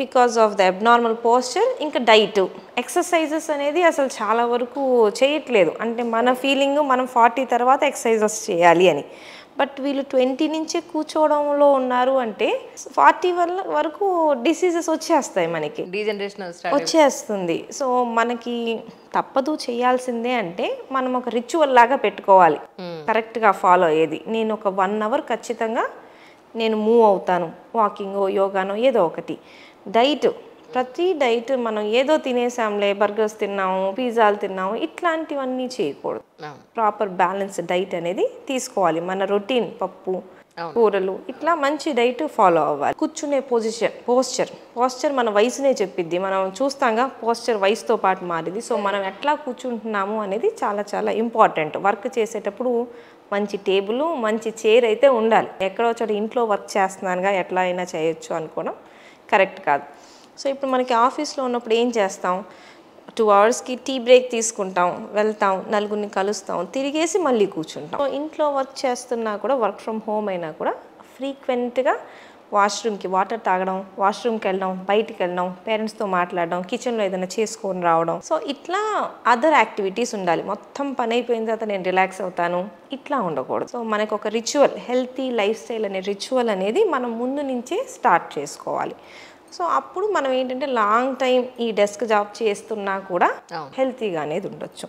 Because of the abnormal posture. ఇంకా diet, exercises అనేది అసలు చాలా వరకు చేయట్లేదు. అంటే మన ఫీలింగ్ మనం 40 తర్వాత ఎక్సర్సైజెస్ చేయాలి అని. బట్ వీళ్ళు 20 నుంచే కూర్చోవడంలో ఉన్నారు అంటే 40 వరకు డిసీజెస్ వచ్చేస్తాయి మనకి, డీజనరేషన్ వచ్చేస్తుంది. సో మనకి తప్పదు చేయాల్సిందే అంటే మనం ఒక రిచువల్ లాగా పెట్టుకోవాలి, కరెక్ట్గా ఫాలో అయ్యేది. నేను ఒక 1 అవర్ ఖచ్చితంగా నేను మూవ్ అవుతాను, వాకింగో యోగానో ఏదో ఒకటి. డైట్, ప్రతి డైట్ మనం ఏదో తినేసాంలే, బర్గర్స్ తిన్నాము, పిజ్జాలు తిన్నాము, ఇట్లాంటివన్నీ చేయకూడదు. ప్రాపర్ బ్యాలెన్స్ డైట్ అనేది తీసుకోవాలి. మన రొటీన్ పప్పు కూరలు ఇట్లా మంచి డైట్ ఫాలో అవ్వాలి. కూర్చునే పోస్చర్ మన వయసునే చెప్పిద్ది. మనం చూస్తాంగా పోస్చర్ వయసుతో పాటు మారింది. సో మనం ఎట్లా కూర్చుంటున్నాము అనేది చాలా చాలా ఇంపార్టెంట్. వర్క్ చేసేటప్పుడు మంచి టేబుల్, మంచి చైర్ అయితే ఉండాలి. ఎక్కడో చోట ఇంట్లో వర్క్ చేస్తున్నానుగా ఎట్లా అయినా చేయొచ్చు అనుకోవడం కరెక్ట్ కాదు. సో ఇప్పుడు మనకి ఆఫీస్లో ఉన్నప్పుడు ఏం చేస్తాం, 2 అవర్స్కి టీ బ్రేక్ తీసుకుంటాం, వెళ్తాం, నలుగురిని కలుస్తాం, తిరిగేసి మళ్ళీ కూర్చుంటాం. ఇంట్లో వర్క్ చేస్తున్నా కూడా, వర్క్ ఫ్రమ్ హోమ్ అయినా కూడా ఫ్రీక్వెంట్గా వాష్రూమ్కి వాటర్ తాగడం, వాష్రూమ్కి వెళ్ళడం, బయటికి వెళ్ళడం, పేరెంట్స్తో మాట్లాడడం, కిచెన్లో ఏదైనా చేసుకొని రావడం. సో ఇట్లా అదర్ యాక్టివిటీస్ ఉండాలి. మొత్తం పని అయిపోయిన తర్వాత నేను రిలాక్స్ అవుతాను ఇట్లా ఉండకూడదు. సో మనకు ఒక రిచువల్, హెల్తీ లైఫ్ స్టైల్ అనే రిచువల్ అనేది మనం ముందు నుంచే స్టార్ట్ చేసుకోవాలి. సో అప్పుడు మనం ఏంటంటే లాంగ్ టైం ఈ డెస్క్ జాబ్ చేస్తున్నా కూడా హెల్తీగా అనేది ఉండొచ్చు.